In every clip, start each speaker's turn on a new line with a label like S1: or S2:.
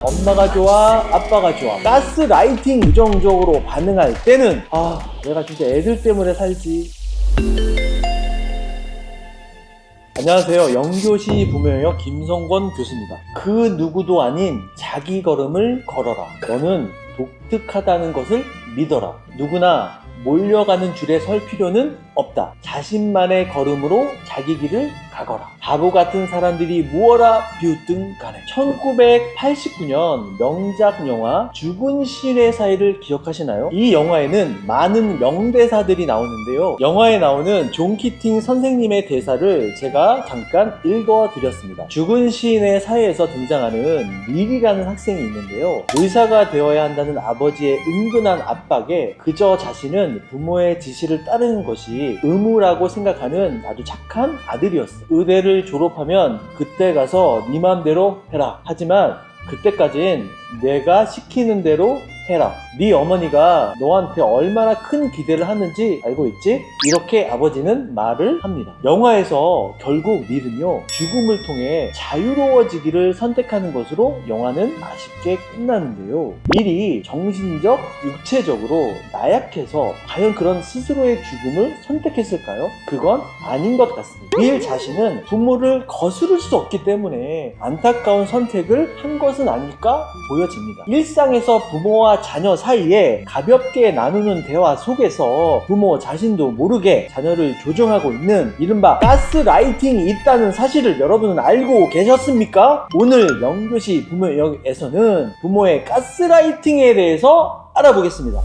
S1: 엄마가 좋아, 아빠가 좋아. 가스라이팅 부정적으로 반응할 때는 내가 진짜 애들 때문에 살지. 안녕하세요. 영교시 부모영역 김성권 교수입니다. 그 누구도 아닌 자기 걸음을 걸어라. 너는 독특하다는 것을 믿어라. 누구나 몰려가는 줄에 설 필요는 없다. 자신만의 걸음으로 자기 길을 가거라. 바보 같은 사람들이 무어라 비웃든 간에. 1989년 명작 영화 죽은 신의 사이를 기억하시나요? 이 영화에는 많은 명대사들이 나오는데요. 영화에 나오는 존 키팅 선생님의 대사를 제가 잠깐 읽어드렸습니다. 죽은 시인의 사이에서 등장하는 릴이라는 학생이 있는데요. 의사가 되어야 한다는 아버지의 은근한 압박에 그저 자신은 부모의 지시를 따르는 것이 의무라고 생각하는 아주 착한 아들이었어. 의대를 졸업하면 그때 가서 네 맘대로 해라. 하지만 그때까진 내가 시키는 대로 해라. 네 어머니가 너한테 얼마나 큰 기대를 하는지 알고 있지? 이렇게 아버지는 말을 합니다. 영화에서 결국 릴은요, 죽음을 통해 자유로워지기를 선택하는 것으로 영화는 아쉽게 끝나는데요. 릴이 정신적, 육체적으로 나약해서 과연 그런 스스로의 죽음을 선택했을까요? 그건 아닌 것 같습니다. 릴 자신은 부모를 거스를 수 없기 때문에 안타까운 선택을 한 것은 아닐까 보여집니다. 일상에서 부모와 자녀 사이에 가볍게 나누는 대화 속에서 부모 자신도 모르게 자녀를 조종하고 있는 이른바 가스라이팅이 있다는 사실을 여러분은 알고 계셨습니까? 오늘 영교시 부모역에서는 부모의 가스라이팅에 대해서 알아보겠습니다.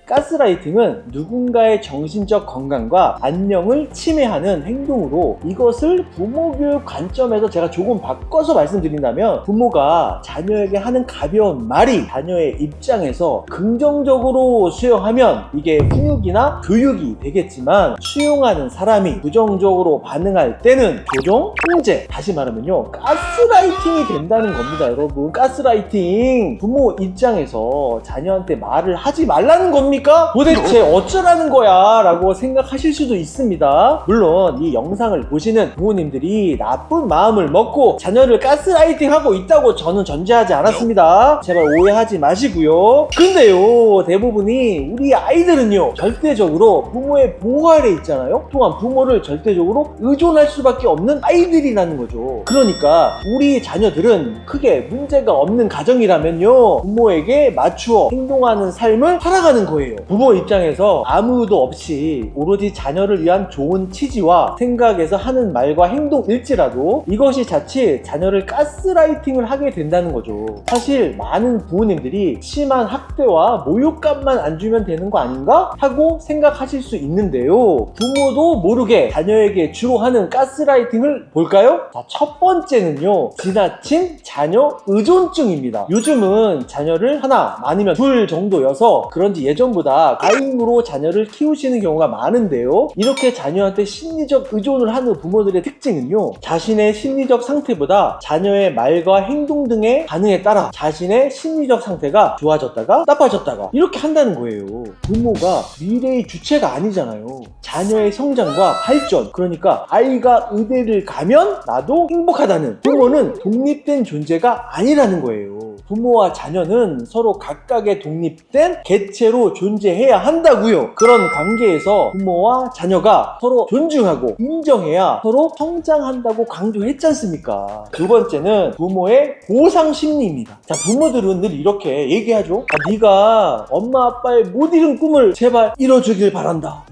S1: 가스라이팅은 누군가의 정신적 건강과 안녕을 침해하는 행동으로, 이것을 부모 교육 관점에서 제가 조금 바꿔서 말씀드린다면, 부모가 자녀에게 하는 가벼운 말이 자녀의 입장에서 긍정적으로 수용하면 이게 훈육이나 교육이 되겠지만, 수용하는 사람이 부정적으로 반응할 때는 조종, 통제, 다시 말하면요, 가스라이팅이 된다는 겁니다. 여러분, 가스라이팅, 부모 입장에서 자녀한테 말을 하지 말라는 겁니까? 도대체 어쩌라는 거야? 라고 생각하실 수도 있습니다. 물론 이 영상을 보시는 부모님들이 나쁜 마음을 먹고 자녀를 가스라이팅 하고 있다고 저는 전제하지 않았습니다. 제발 오해하지 마시고요. 근데요, 대부분이 우리 아이들은요, 절대적으로 부모의 보호 아래 있잖아요. 또한 부모를 절대적으로 의존할 수밖에 없는 아이들이라는 거죠. 그러니까 우리 자녀들은 크게 문제가 없는 가정이라면요, 부모에게 맞추어 행동하는 삶을 살아가는 거예요. 부모 입장에서 아무도 없이 오로지 자녀를 위한 좋은 취지와 생각에서 하는 말과 행동일지라도 이것이 자칫 자녀를 가스라이팅을 하게 된다는 거죠. 사실 많은 부모님들이 심한 학대와 모욕감만 안 주면 되는 거 아닌가? 하고 생각하실 수 있는데요. 부모도 모르게 자녀에게 주로 하는 가스라이팅을 볼까요? 자, 첫 번째는요, 지나친 자녀 의존증입니다. 요즘은 자녀를 하나, 많으면 둘 정도여서 그런지 예전보다 아임으로 자녀를 키우시는 경우가 많은데요. 이렇게 자녀한테 심리적 의존을 하는 부모들의 특징은요, 자신의 심리적 상태보다 자녀의 말과 행동 등의 반응에 따라 자신의 심리적 상태가 좋아졌다가 나빠졌다가 이렇게 한다는 거예요. 부모가 미래의 주체가 아니잖아요. 자녀의 성장과 발전, 그러니까 아이가 의대를 가면 나도 행복하다는, 부모는 독립된 존재가 아니라는 거예요. 부모와 자녀는 서로 각각의 독립된 개체로 존재해야 한다고요. 그런 관계에서 부모와 자녀가 서로 존중하고 인정해야 서로 성장한다고 강조했지 않습니까? 두 번째는 부모의 보상 심리입니다. 자, 부모들은 늘 이렇게 얘기하죠. 네가 엄마 아빠의 못 이룬 꿈을 제발 이뤄주길 바란다.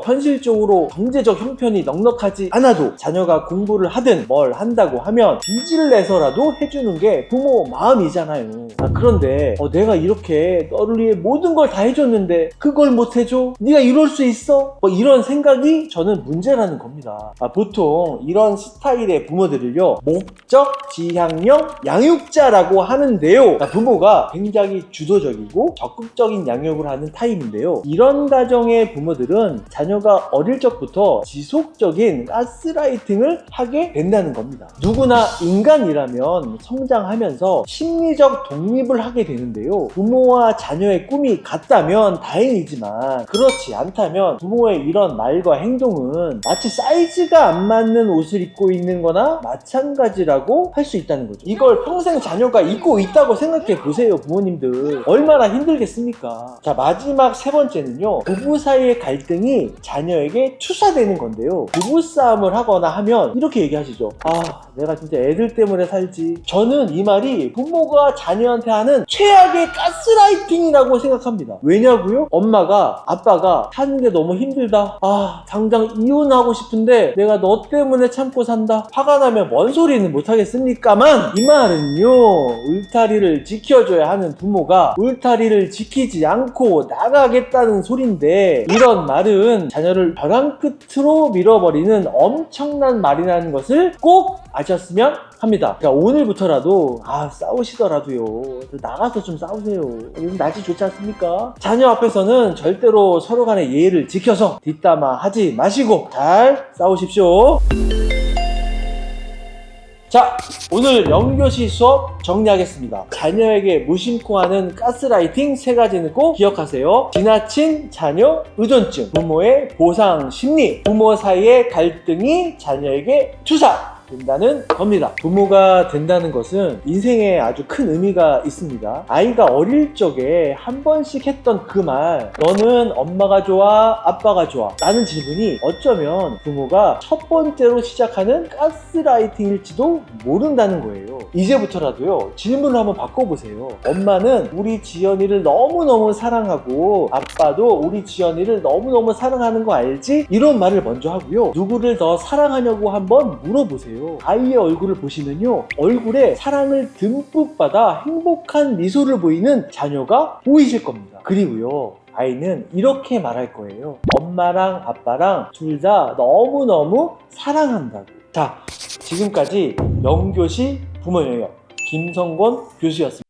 S1: 현실적으로 경제적 형편이 넉넉하지 않아도 자녀가 공부를 하든 뭘 한다고 하면 빚을 내서라도 해주는 게 부모 마음이잖아요. 그런데 내가 이렇게 너를 위해 모든 걸 다 해줬는데 그걸 못 해줘? 네가 이럴 수 있어? 이런 생각이 저는 문제라는 겁니다. 보통 이런 스타일의 부모들을요, 목적 지향형 양육자라고 하는데요, 부모가 굉장히 주도적이고 적극적인 양육을 하는 타입인데요, 이런 가정의 부모들은 자녀가 어릴 적부터 지속적인 가스라이팅을 하게 된다는 겁니다. 누구나 인간이라면 성장하면서 심리적 경제적 독립을 하게 되는데요. 부모와 자녀의 꿈이 같다면 다행이지만 그렇지 않다면 부모의 이런 말과 행동은 마치 사이즈가 안 맞는 옷을 입고 있는 거나 마찬가지라고 할 수 있다는 거죠. 이걸 평생 자녀가 입고 있다고 생각해 보세요. 부모님들 얼마나 힘들겠습니까? 자, 마지막 세 번째는요, 부부 사이의 갈등이 자녀에게 투사되는 건데요. 부부싸움을 하거나 하면 이렇게 얘기하시죠. 아, 내가 진짜 애들 때문에 살지. 저는 이 말이 부모가 자녀한테 하는 최악의 가스라이팅이라고 생각합니다. 왜냐고요? 엄마가 아빠가 사는 게 너무 힘들다. 아, 당장 이혼하고 싶은데 내가 너 때문에 참고 산다. 화가 나면 뭔 소리는 못하겠습니까만, 이 말은요, 울타리를 지켜줘야 하는 부모가 울타리를 지키지 않고 나가겠다는 소린데, 이런 말은 자녀를 벼랑 끝으로 밀어버리는 엄청난 말이라는 것을 꼭 아셨으면 합니다. 그러니까 오늘부터라도 싸우시더라도요, 나가서 좀 싸우세요. 요즘 날씨 좋지 않습니까? 자녀 앞에서는 절대로 서로 간의 예의를 지켜서 뒷담화 하지 마시고 잘 싸우십시오. 자, 오늘 영교시 수업 정리하겠습니다. 자녀에게 무심코 하는 가스라이팅 3가지는 꼭 기억하세요. 지나친 자녀 의존증, 부모의 보상 심리, 부모 사이의 갈등이 자녀에게 투사 된다는 겁니다. 부모가 된다는 것은 인생에 아주 큰 의미가 있습니다. 아이가 어릴 적에 한 번씩 했던 그 말, 너는 엄마가 좋아, 아빠가 좋아 라는 질문이 어쩌면 부모가 첫 번째로 시작하는 가스라이팅일지도 모른다는 거예요. 이제부터라도요, 질문을 한번 바꿔보세요. 엄마는 우리 지연이를 너무너무 사랑하고 아빠도 우리 지연이를 너무너무 사랑하는 거 알지? 이런 말을 먼저 하고요, 누구를 더 사랑하냐고 한번 물어보세요. 아이의 얼굴을 보시면요, 얼굴에 사랑을 듬뿍 받아 행복한 미소를 보이는 자녀가 보이실 겁니다. 그리고요, 아이는 이렇게 말할 거예요. 엄마랑 아빠랑 둘 다 너무너무 사랑한다고. 자, 지금까지 영교시 부모영역 김성권 교수였습니다.